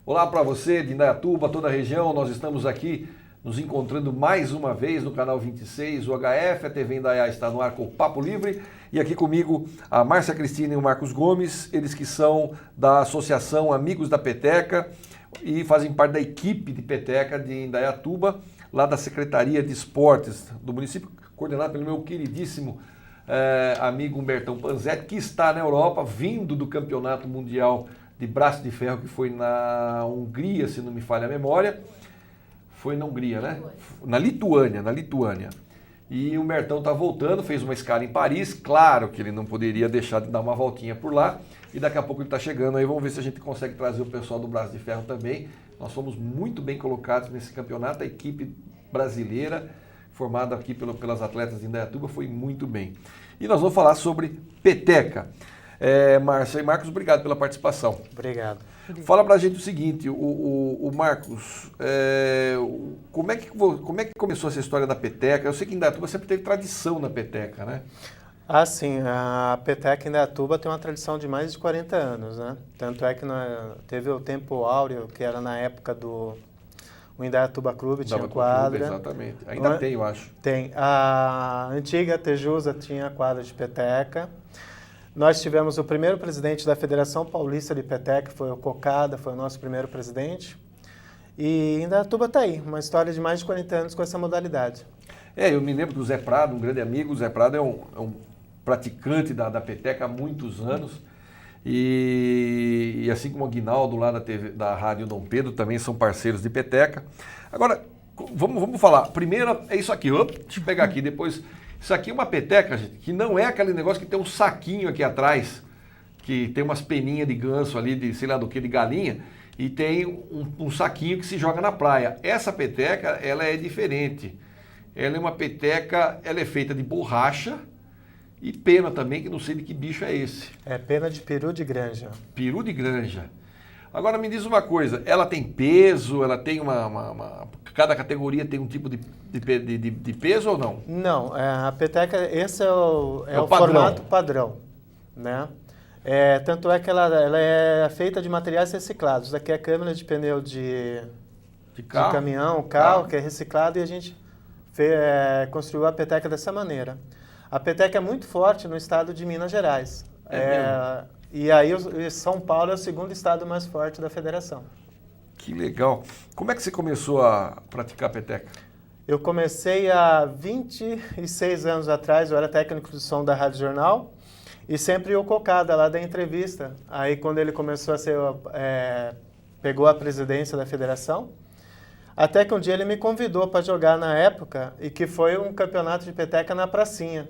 Olá para você de Indaiatuba, toda a região. Nós estamos aqui nos encontrando mais uma vez no canal 26, o HF, a TV Indaiá está no ar com o Papo Livre. E aqui comigo a Márcia Cristina e o Marcos Gomes, eles que são da Associação Amigos da Peteca e fazem parte da equipe de peteca de Indaiatuba, lá da Secretaria de Esportes do município, coordenado pelo meu queridíssimo amigo Humbertão Panzetti, que está na Europa, vindo do Campeonato Mundial de Braço de Ferro, que foi na Hungria, se não me falha a memória. Foi na Hungria, né? Na Lituânia. E o Humbertão está voltando, fez uma escala em Paris, claro que ele não poderia deixar de dar uma voltinha por lá, e daqui a pouco ele está chegando aí, vamos ver se a gente consegue trazer o pessoal do Braço de Ferro também. Nós fomos muito bem colocados nesse campeonato, a equipe brasileira, formada aqui pelas atletas de Indaiatuba, foi muito bem. E nós vamos falar sobre peteca. Márcia e Marcos, obrigado pela participação. Obrigado. Fala pra gente o seguinte, o Marcos, como é que começou essa história da peteca? Eu sei que Indaiatuba sempre teve tradição na peteca, né? Ah, sim, a peteca em Indaiatuba tem uma tradição de mais de 40 anos, né? Tanto é que teve o tempo áureo, que era na época do Indaiatuba Clube, tinha quadra. Clube, exatamente, ainda tem, eu acho. Tem. A antiga Tejusa tinha quadra de peteca. Nós tivemos o primeiro presidente da Federação Paulista de Peteca, foi o Cocada, foi o nosso primeiro presidente. E Indaiatuba está aí, uma história de mais de 40 anos com essa modalidade. Eu me lembro do Zé Prado, um grande amigo. O Zé Prado é um praticante da peteca há muitos anos. E assim como o Aguinaldo lá da Rádio Dom Pedro, também são parceiros de peteca. Agora, vamos falar. Primeiro é isso aqui, deixa eu pegar aqui, depois... Isso aqui é uma peteca, gente, que não é aquele negócio que tem um saquinho aqui atrás, que tem umas peninhas de ganso ali, de sei lá do que, de galinha, e tem um saquinho que se joga na praia. Essa peteca, ela é diferente. Ela é uma peteca, ela é feita de borracha e pena também, que não sei de que bicho é esse. É pena de peru de granja. Peru de granja. Agora me diz uma coisa, ela tem peso, ela tem cada categoria tem um tipo de peso ou não? Não, a peteca, esse é o formato padrão, né? Tanto é que ela é feita de materiais reciclados. Isso aqui é câmara de pneu de caminhão, carro, que é reciclado, e a gente construiu a peteca dessa maneira. A peteca é muito forte no estado de Minas Gerais. E aí São Paulo é o segundo estado mais forte da federação. Que legal. Como é que você começou a praticar peteca? Eu comecei há 26 anos atrás, eu era técnico de som da Rádio Jornal, e sempre o Cocada lá da entrevista. Aí quando ele começou a pegou a presidência da federação, até que um dia ele me convidou para jogar na época, e que foi um campeonato de peteca na pracinha.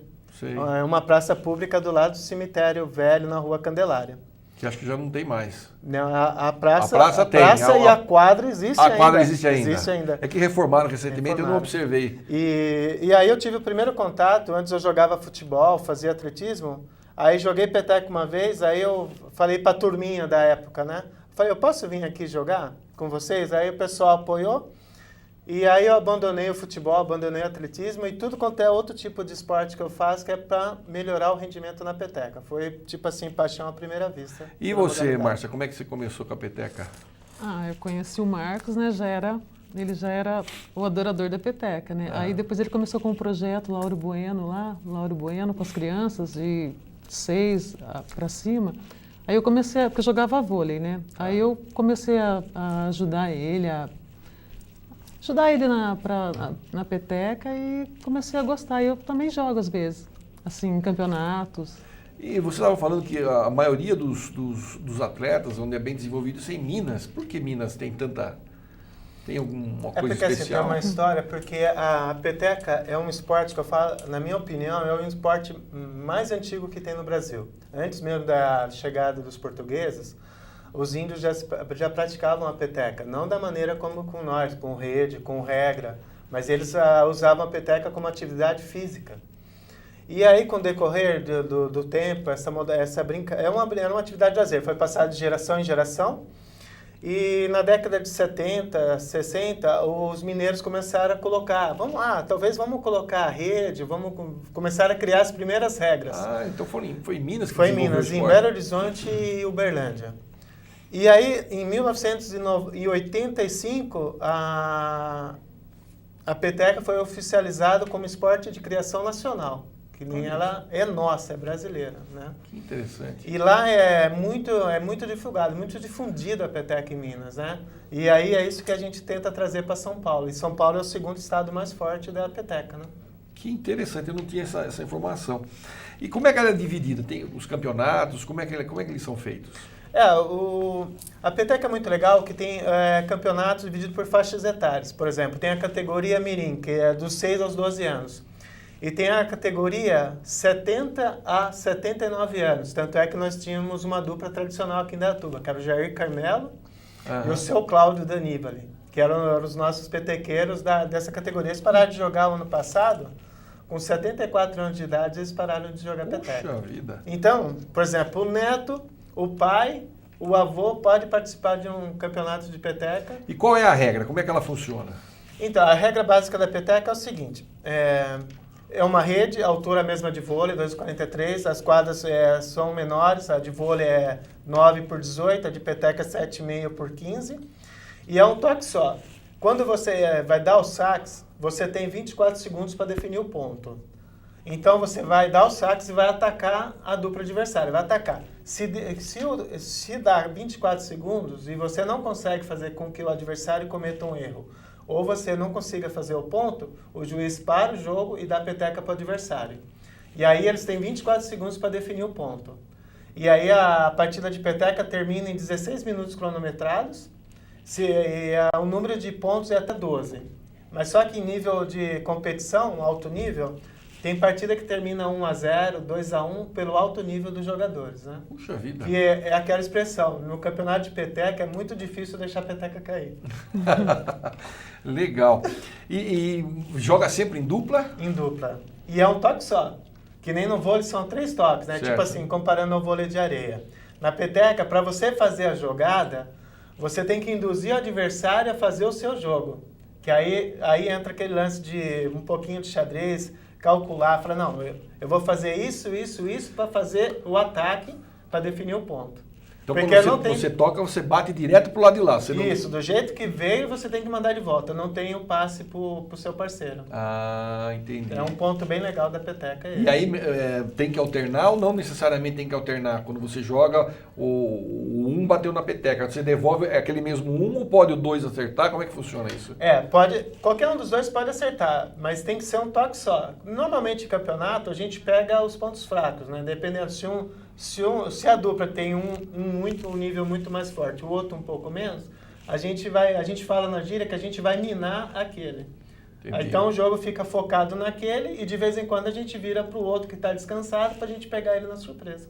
É uma praça pública do lado do cemitério velho, na Rua Candelária. Que acho que já não tem mais. Não, a praça tem. E a quadra existe ainda. A quadra existe ainda. Existe ainda. É que reformaram recentemente, eu não observei. E aí eu tive o primeiro contato, antes eu jogava futebol, fazia atletismo, aí joguei peteca uma vez, aí eu falei para a turminha da época, né? Falei, eu posso vir aqui jogar com vocês? Aí o pessoal apoiou. E aí eu abandonei o futebol, abandonei o atletismo e tudo quanto é outro tipo de esporte que eu faço, que é para melhorar o rendimento na peteca. Foi tipo assim, paixão à primeira vista. E você, Márcia, como é que você começou com a peteca? Eu conheci o Marcos, né? Ele já era o adorador da peteca, né? Aí depois ele começou com um projeto Lauro Bueno, com as crianças de 6 para cima. Aí eu comecei, porque eu jogava vôlei, né? Aí eu comecei a ajudar ele na peteca e comecei a gostar. Eu também jogo às vezes, assim, em campeonatos. E você estava falando que a maioria dos atletas, onde é bem desenvolvido, isso é em Minas. Por que Minas tem tanta... Tem alguma coisa especial? Assim, tem uma história, porque a peteca é um esporte que eu falo, na minha opinião, é o esporte mais antigo que tem no Brasil. Antes mesmo da chegada dos portugueses, os índios já praticavam a peteca, não da maneira como com nós, com rede, com regra, mas eles usavam a peteca como atividade física. E aí, com o decorrer do tempo, era uma atividade de lazer, foi passada de geração em geração, e na década de 70, 60, os mineiros começaram a colocar, vamos colocar a rede, vamos começar a criar as primeiras regras. Então foi em Minas que foi em Minas, em Belo Horizonte e Uberlândia. E aí, em 1985, a peteca foi oficializada como esporte de criação nacional. Que nem ela é nossa, é brasileira, né? Que interessante. E lá é muito divulgado, muito difundido a peteca em Minas, né? E aí é isso que a gente tenta trazer para São Paulo. E São Paulo é o segundo estado mais forte da peteca, né? Que interessante, eu não tinha essa informação. E como é que ela é dividida? Tem os campeonatos, como é que eles são feitos? A peteca é muito legal, que tem campeonatos divididos por faixas etárias. Por exemplo, tem a categoria Mirim, que é dos 6 aos 12 anos. E tem a categoria 70 a 79 anos. Tanto é que nós tínhamos uma dupla tradicional aqui em Indaiatuba, que era o Jair Carmelo e o seu Cláudio Danívali, que eram os nossos petequeiros dessa categoria. Eles pararam de jogar o ano passado, com 74 anos de idade, eles pararam de jogar peteca. Puxa vida! Então, por exemplo, o neto, o pai, o avô pode participar de um campeonato de peteca. E qual é a regra? Como é que ela funciona? Então, a regra básica da peteca é o seguinte, é uma rede, a altura mesma de vôlei, 2,43, as quadras são menores, a de vôlei é 9 por 18, a de peteca é 7,5 por 15, e é um toque só. Quando você vai dar o sax, você tem 24 segundos para definir o ponto. Então você vai dar o sax e vai atacar a dupla adversária, vai atacar. Se dá 24 segundos e você não consegue fazer com que o adversário cometa um erro, ou você não consiga fazer o ponto, o juiz para o jogo e dá a peteca para o adversário. E aí eles têm 24 segundos para definir o ponto. E aí a partida de peteca termina em 16 minutos cronometrados, o número de pontos é até 12. Mas só que em nível de competição, alto nível, tem partida que termina 1-0, 2-1 pelo alto nível dos jogadores, né? Puxa vida! Que é aquela expressão, no campeonato de peteca é muito difícil deixar a peteca cair. Legal. E joga sempre em dupla? Em dupla. E é um toque só. Que nem no vôlei são 3 toques, né? Certo. Tipo assim, comparando ao vôlei de areia. Na peteca, para você fazer a jogada, você tem que induzir o adversário a fazer o seu jogo. Que aí entra aquele lance de um pouquinho de xadrez, calcular, falar, não, eu vou fazer isso para fazer o ataque, para definir o ponto. Então Porque quando você toca, você bate direto pro lado de lá. Você Isso, do jeito que veio, você tem que mandar de volta. Não tem o passe pro seu parceiro. Ah, entendi. É um ponto bem legal da peteca. E aí tem que alternar ou não necessariamente tem que alternar? Quando você joga, o 1 bateu na peteca, você devolve aquele mesmo 1 ou pode o 2 acertar? Como é que funciona isso? Pode. Qualquer um dos dois pode acertar, mas tem que ser um toque só. Normalmente em campeonato a gente pega os pontos fracos, né? Dependendo se a dupla tem um nível muito mais forte, o outro um pouco menos, a gente fala na gíria que a gente vai minar aquele. Entendi. Então o jogo fica focado naquele e de vez em quando a gente vira para o outro que está descansado para a gente pegar ele na surpresa.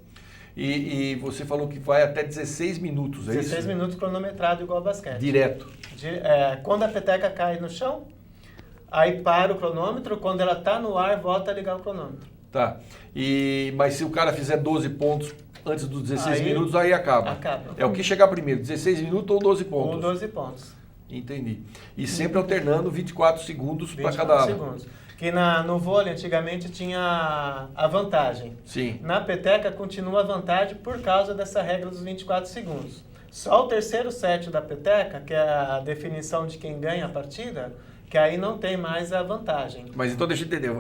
E você falou que vai até 16 minutos, é 16 isso? minutos cronometrado igual ao basquete. Direto. Quando a peteca cai no chão, aí para o cronômetro, quando ela está no ar, volta a ligar o cronômetro. Tá. Mas se o cara fizer 12 pontos antes dos 16 Aí minutos, aí acaba. acaba. É o que chegar primeiro, 16 minutos ou 12 pontos? Ou 12 pontos. Entendi. E sempre alternando 24 segundos para 24 cada... segundos. Que no vôlei antigamente tinha a vantagem. Sim. Na peteca continua a vantagem por causa dessa regra dos 24 segundos. Só o terceiro set da peteca, que é a definição de quem ganha a partida, que aí não tem mais a vantagem. Mas então deixa eu entender,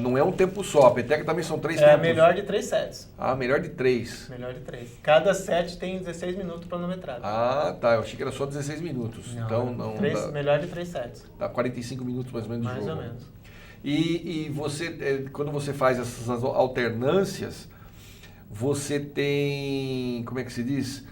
não é um tempo só, a peteca também são 3 tempos. É a melhor de 3 sets. Ah, melhor de 3. Melhor de 3. Cada set tem 16 minutos cronometrado. Ah, tá, eu achei que era só 16 minutos. Então não melhor de 3 sets. dá 45 minutos mais ou menos de jogo. Mais ou menos. E você, quando você faz essas alternâncias, você tem, como é que se diz?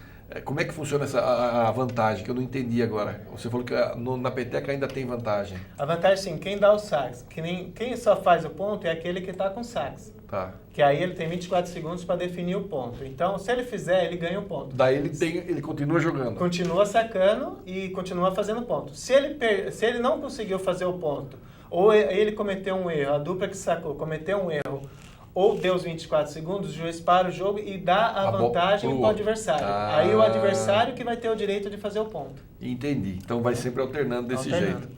Como é que funciona a vantagem, que eu não entendi agora? Você falou que na peteca ainda tem vantagem. A vantagem, sim, quem dá o sax, quem só faz o ponto é aquele que está com sax. Tá. Que aí ele tem 24 segundos para definir o ponto. Então, se ele fizer, ele ganha o ponto. Daí ele continua jogando. Continua sacando e continua fazendo ponto. Se ele não conseguiu fazer o ponto, ou ele cometeu um erro, a dupla que sacou cometeu um erro, ou deu os 24 segundos, o juiz para o jogo e dá a vantagem para o adversário. Aí o adversário que vai ter o direito de fazer o ponto. Entendi. Então vai sempre alternando desse jeito.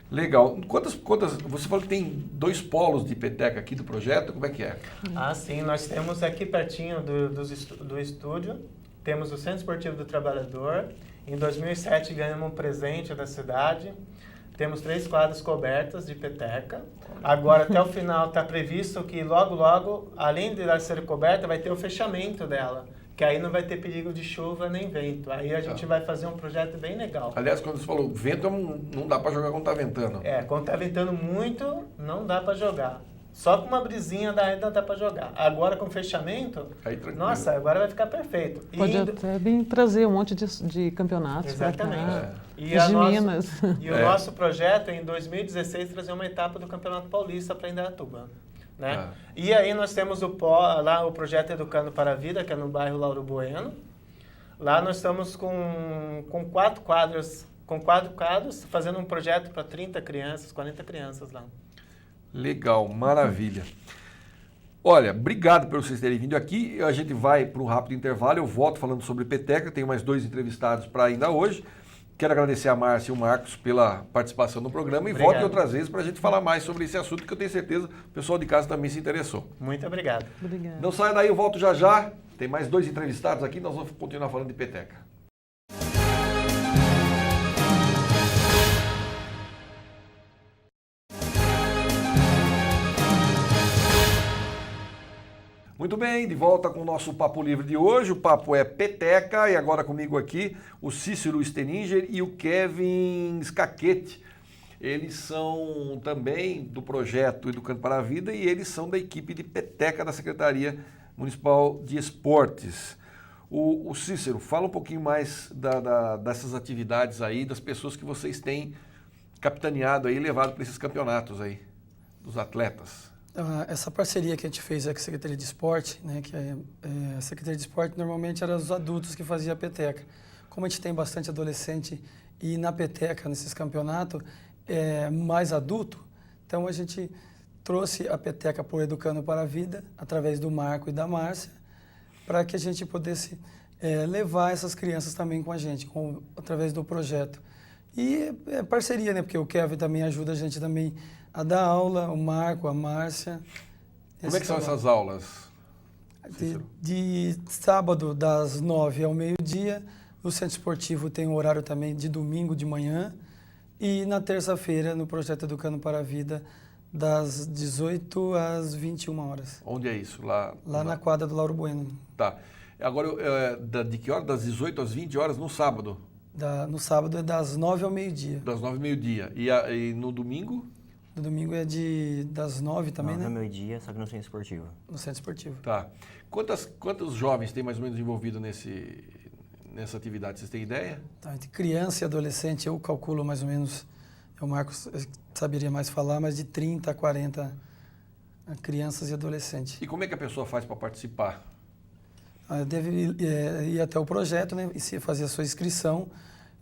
Legal. Quantas, você falou que tem 2 polos de peteca aqui do projeto, como é que é? Ah, sim. Nós temos aqui pertinho do estúdio, temos o Centro Esportivo do Trabalhador. Em 2007 ganhamos um presente da cidade. Temos 3 quadras cobertas de peteca. Agora, até o final, está previsto que logo, logo, além de ela ser coberta, vai ter o fechamento dela. Que aí não vai ter perigo de chuva nem vento. Aí a gente vai fazer um projeto bem legal. Aliás, quando você falou vento, não dá para jogar quando tá ventando. Quando tá ventando muito, não dá para jogar. Só com uma brisinha ainda dá para jogar. Agora com fechamento, Aí, tranquilo. nossa, agora vai ficar perfeito. Pode até vir trazer um monte de campeonatos para cá. Exatamente. De Minas. E o nosso projeto é, em 2016, trazer uma etapa do Campeonato Paulista para Indaiatuba. Né? E aí nós temos lá o projeto Educando para a Vida, que é no bairro Lauro Bueno. Lá nós estamos com 4 quadros, fazendo um projeto para 30 crianças, 40 crianças lá. Legal, maravilha. Olha, obrigado por vocês terem vindo aqui. A gente vai para um rápido intervalo. Eu volto falando sobre peteca. Tenho mais 2 entrevistados para ainda hoje. Quero agradecer a Márcia e o Marcos pela participação no programa. E volte outras vezes para a gente falar mais sobre esse assunto, que eu tenho certeza que o pessoal de casa também se interessou. Muito obrigado. Obrigada. Não saia daí, eu volto já já. Tem mais 2 entrevistados aqui. Nós vamos continuar falando de peteca. Muito bem, de volta com o nosso Papo Livre de hoje. O papo é peteca e agora comigo aqui o Cícero Steninger e o Kevin Scaquete. Eles são também do projeto Educando para a Vida e eles são da equipe de peteca da Secretaria Municipal de Esportes. O Cícero, fala um pouquinho mais dessas atividades aí, das pessoas que vocês têm capitaneado aí e levado para esses campeonatos aí, dos atletas. Essa parceria que a gente fez com a Secretaria de Esporte, né, que a Secretaria de Esporte normalmente era os adultos que faziam a peteca. Como a gente tem bastante adolescente e na peteca, nesses campeonatos, mais adulto, então a gente trouxe a peteca por Educando para a Vida, através do Marco e da Márcia, para que a gente pudesse levar essas crianças também com a gente, através do projeto. E é parceria, né, porque o Kevin também ajuda a gente também a dar aula, o Marco, a Márcia. Como é que são essas aulas? De sábado, das 9 ao meio-dia. No Centro Esportivo tem um horário também de domingo de manhã. E na terça-feira, no Projeto Educando para a Vida, das 18 às 21 horas. Onde é isso? Lá na quadra do Lauro Bueno. Tá. Agora, de que hora? Das 18 às 20 horas no sábado? No sábado é das 9 ao meio-dia. Das 9 ao meio-dia. E no domingo? No domingo é das 9 também, 9 né? 9 ao meio-dia, só que no Centro Esportivo. No Centro Esportivo. Tá. Quantos jovens tem mais ou menos envolvido nessa atividade? Vocês têm ideia? Tá, entre criança e adolescente, eu calculo mais ou menos, o Marcos saberia mais falar, mas de 30 a 40 crianças e adolescentes. E como é que a pessoa faz para participar? Deve ir até o projeto, né, e fazer a sua inscrição.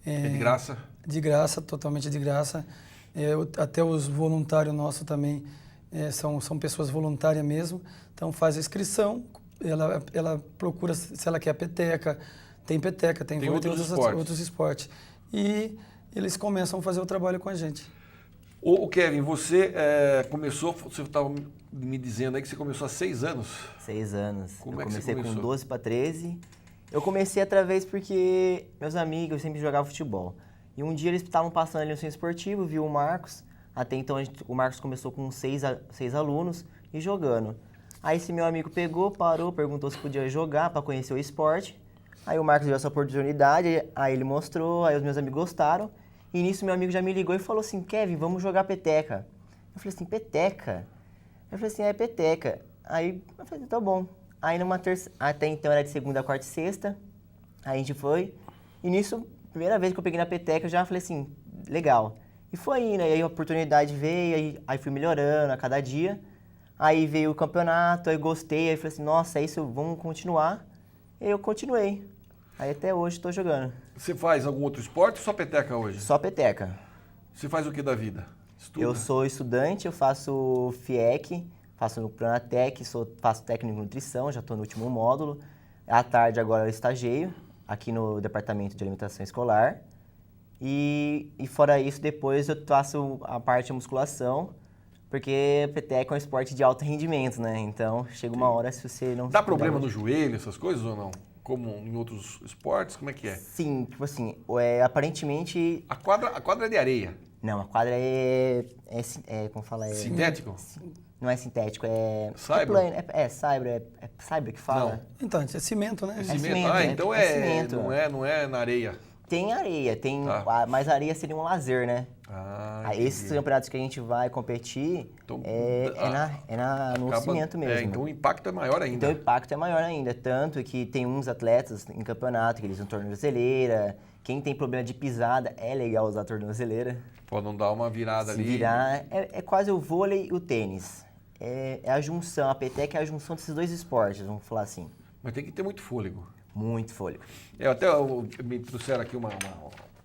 É de graça? De graça, totalmente de graça. Até os voluntários nossos também são pessoas voluntárias mesmo. Então faz a inscrição, ela procura se ela quer peteca, tem vôlei, tem outros esportes. E eles começam a fazer o trabalho com a gente. O Kevin, você você estava me dizendo aí que você começou há 6 anos. 6 anos. Como eu é que você comecei começou? com 12 para 13. Eu comecei através porque meus amigos sempre jogavam futebol. E um dia eles estavam passando ali no centro esportivo, viu o Marcos. Até então o Marcos começou com 6 alunos e jogando. Aí esse meu amigo parou, perguntou se podia jogar para conhecer o esporte. Aí o Marcos deu essa oportunidade, aí ele mostrou, aí os meus amigos gostaram. E nisso meu amigo já me ligou e falou assim, Kevin, vamos jogar peteca. Eu falei assim, peteca? Eu falei assim, é peteca. Aí eu falei, tá bom. Aí até então era de segunda, quarta e sexta. Aí a gente foi. E nisso, primeira vez que eu peguei na peteca, eu já falei assim, legal. E foi indo, aí a oportunidade veio, aí fui melhorando a cada dia. Aí veio o campeonato, aí gostei, aí falei assim, nossa, é isso, vamos continuar. E eu continuei. Aí até hoje estou jogando. Você faz algum outro esporte ou só peteca hoje? Só peteca. Você faz o que da vida? Estuda? Eu sou estudante, eu faço FIEC, faço no Pronatec, faço técnico em nutrição, já estou no último módulo. À tarde agora eu estagio aqui no Departamento de Alimentação Escolar. E fora isso, depois eu faço a parte de musculação, porque peteca é um esporte de alto rendimento, né? Então chega uma hora se você não... Dá problema no joelho, essas coisas ou não? como em outros esportes? Como é que é? Sim, tipo assim, aparentemente... A quadra é de areia. Não, a quadra como fala? Sintético? Não é sintético, é... Saibro? É saibro, é saibro que fala? Então, é cimento, né? É É cimento. cimento, Ah, é- então é cimento. não é na areia. Tem areia, Tá. mas a areia seria um lazer, né? Ah, Esses entendi. campeonatos que a gente vai competir Então, no acaba- cimento mesmo. então o impacto é maior ainda. Então o impacto é maior ainda, tanto que tem uns atletas em campeonato que eles usam tornozeleira, quem tem problema de pisada é legal usar tornozeleira. Pode não dar uma virada Se ali. virar, é quase o vôlei e o tênis. É a junção, a peteca é a junção desses dois esportes, vamos falar assim. Mas tem que ter muito fôlego. Muito fôlego. Me trouxeram aqui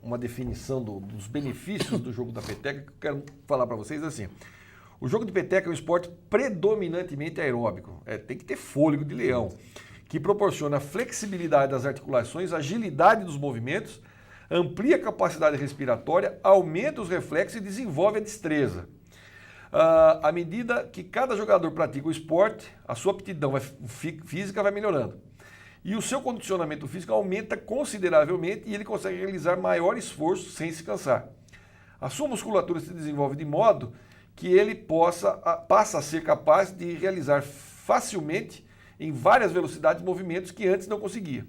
uma definição dos benefícios do jogo da peteca que eu quero falar para vocês assim. O jogo de peteca é um esporte predominantemente aeróbico. Tem que ter fôlego de leão, que proporciona flexibilidade das articulações, agilidade dos movimentos, amplia a capacidade respiratória, aumenta os reflexos e desenvolve a destreza. À medida que cada jogador pratica o esporte, a sua aptidão física vai melhorando. E o seu condicionamento físico aumenta consideravelmente e ele consegue realizar maior esforço sem se cansar. A sua musculatura se desenvolve de modo que ele passa a ser capaz de realizar facilmente, em várias velocidades, movimentos que antes não conseguia.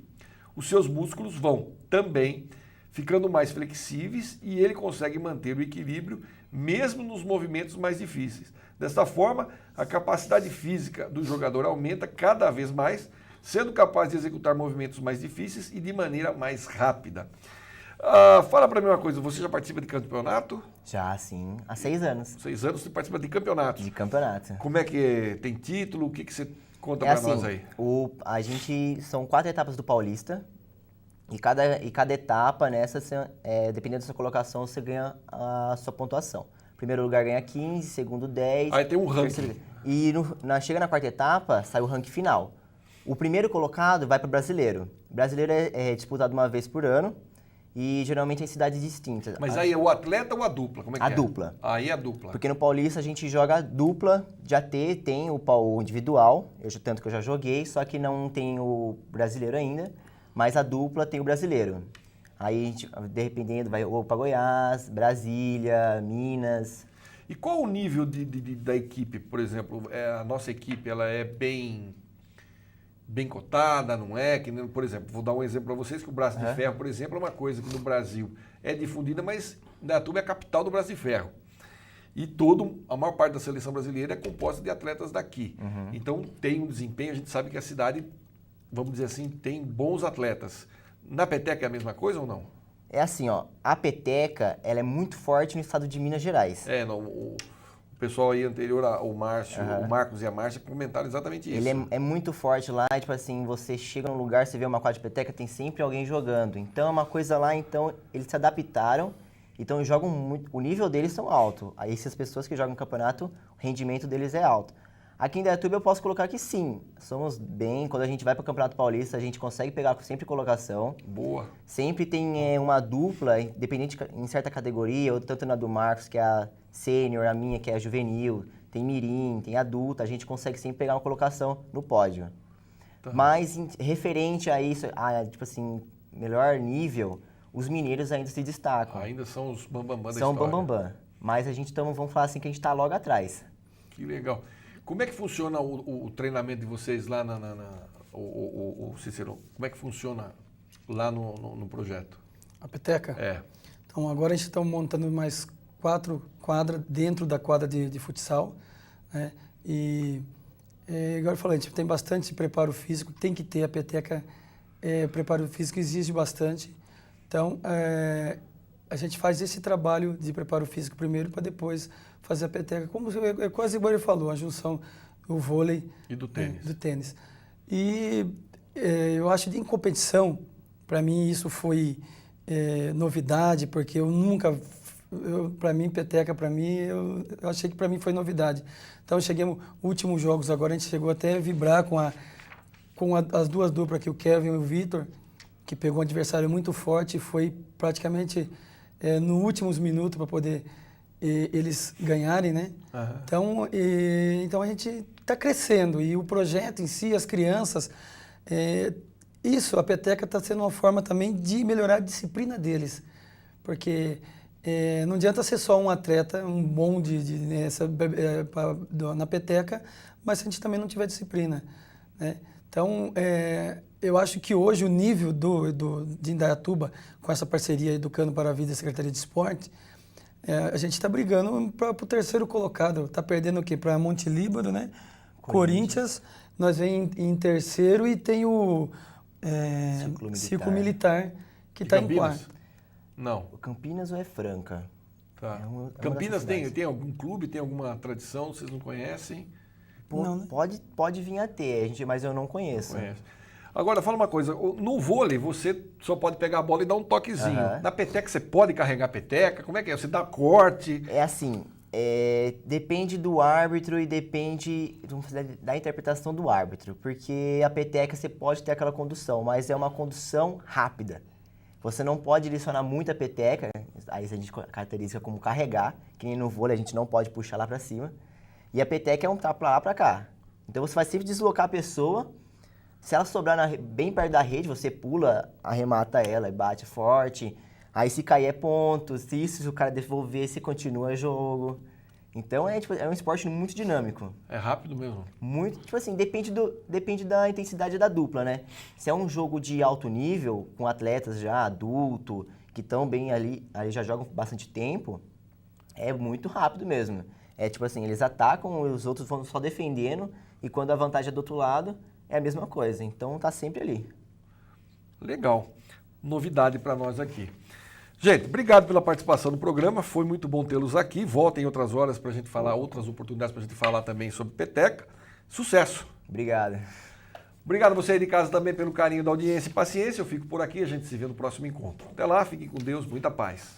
Os seus músculos vão também ficando mais flexíveis e ele consegue manter o equilíbrio mesmo nos movimentos mais difíceis. Desta forma, a capacidade física do jogador aumenta cada vez mais, sendo capaz de executar movimentos mais difíceis e de maneira mais rápida. Fala para mim uma coisa, você já participa de campeonato? Já, sim, há 6 anos 6 anos você participa de campeonatos. de campeonato. Como é que tem título? O que você conta para nós aí? A gente são 4 etapas do Paulista e cada etapa dependendo da sua colocação, você ganha a sua pontuação. Primeiro lugar ganha 15, segundo 10. Aí tem um ranking. terceiro- E chega na 4ª etapa, sai o ranking final. O primeiro colocado vai para o brasileiro. O brasileiro é disputado uma vez por ano e geralmente em cidades distintas. Mas aí é o atleta ou a dupla? Como é que A é? dupla. Aí é a dupla. Porque no Paulista a gente joga dupla, tem o individual, tanto que eu já joguei, só que não tem o brasileiro ainda, mas a dupla tem o brasileiro. Aí a gente, dependendo, vai ou para Goiás, Brasília, Minas. E qual o nível da equipe, por exemplo? A nossa equipe ela é bem cotada, não é? Que, por exemplo, vou dar um exemplo para vocês, que o Braço de Ferro, por exemplo, é uma coisa que no Brasil é difundida, mas Indaiatuba é a capital do Braço de Ferro. E a maior parte da seleção brasileira é composta de atletas daqui. Então tem um desempenho, a gente sabe que a cidade, vamos dizer assim, tem bons atletas. Na peteca é a mesma coisa ou não? É assim, ó, a peteca, ela é muito forte no estado de Minas Gerais. O pessoal aí anterior ao Márcio, o Marcos e a Márcia comentaram exatamente isso. Ele é muito forte lá, tipo assim, você chega num lugar, você vê uma quadra de peteca, tem sempre alguém jogando. Então é uma coisa lá, então eles se adaptaram, então jogam muito, o nível deles são alto. Aí essas pessoas que jogam campeonato, o rendimento deles é alto. Aqui em Indaiatuba eu posso colocar que sim, somos bem, quando a gente vai para o Campeonato Paulista, a gente consegue pegar sempre colocação. Boa. Sempre tem uma dupla, independente em certa categoria, ou tanto na do Marcos, que é a sênior, a minha, que é a juvenil, tem mirim, tem adulta, a gente consegue sempre pegar uma colocação no pódio. Tá. Mas referente a isso, tipo assim, melhor nível, os mineiros ainda se destacam. Ainda são os bambambam da São história. bambambam. Mas a gente, vamos falar assim, que a gente está logo atrás. Que legal. Como é que funciona o treinamento de vocês lá o Cícero? Como é que funciona lá no projeto? A peteca? É. Então agora a gente está montando mais 4 quadras dentro da quadra de futsal, né? Igual eu falei, a gente tem bastante preparo físico, tem que ter a peteca, preparo físico exige bastante. Então a gente faz esse trabalho de preparo físico primeiro para depois fazer a peteca, como é quase igual ele falou, a junção do vôlei E do tênis. do tênis. E eu acho que em competição, para mim isso foi novidade, porque eu nunca, para mim, peteca, para mim, eu achei que para mim foi novidade. Então chegamos, últimos jogos agora, a gente chegou até a vibrar com as duas duplas aqui, o Kevin e o Vitor, que pegou um adversário muito forte e foi praticamente nos últimos minutos para poder eles ganharem, né? Aham. Então a gente está crescendo e o projeto em si, as crianças, Isso, a peteca está sendo uma forma também de melhorar a disciplina deles, porque não adianta ser só um atleta, um bom na peteca, mas se a gente também não tiver disciplina, né? Então, eu acho que hoje o nível de Indaiatuba, com essa parceria Educando para a Vida e Secretaria de Esporte, a gente está brigando para o terceiro colocado. Está perdendo o quê? Para Monte Líbano, né? Corinthians. Nós vem em terceiro e tem o Círculo Militar, que está em quarto. Não. O Campinas ou é Franca? Tá. uma Campinas dessas cidades. tem algum clube, tem alguma tradição, vocês não conhecem? Não, né? Pode vir a ter, mas eu não conheço. Conhece. Agora, fala uma coisa, no vôlei você só pode pegar a bola e dar um toquezinho. Aham. Na peteca você pode carregar a peteca? Como é que é? Você dá corte? É assim, depende do árbitro e depende da interpretação do árbitro, porque a peteca você pode ter aquela condução, mas é uma condução rápida. Você não pode direcionar muito a peteca, aí a gente caracteriza como carregar, que nem no vôlei a gente não pode puxar lá pra cima. E a peteca é um tapa lá pra cá. Então você vai sempre deslocar a pessoa. Se ela sobrar bem perto da rede, você pula, arremata ela e bate forte. Aí se cair é ponto. Se o cara devolver, você continua o jogo. Então é um esporte muito dinâmico. É rápido mesmo. Muito, tipo assim, depende da intensidade da dupla, né? Se é um jogo de alto nível, com atletas já adultos, que estão bem ali já jogam bastante tempo, é muito rápido mesmo. É tipo assim, eles atacam, os outros vão só defendendo, e quando a vantagem é do outro lado, é a mesma coisa. Então tá sempre ali. Legal. Novidade para nós aqui. Gente, obrigado pela participação no programa. Foi muito bom tê-los aqui. Voltem outras horas para a gente falar, outras oportunidades para a gente falar também sobre peteca. Sucesso! Obrigado. Obrigado a você aí de casa também pelo carinho da audiência e paciência. Eu fico por aqui, a gente se vê no próximo encontro. Até lá, fiquem com Deus, muita paz.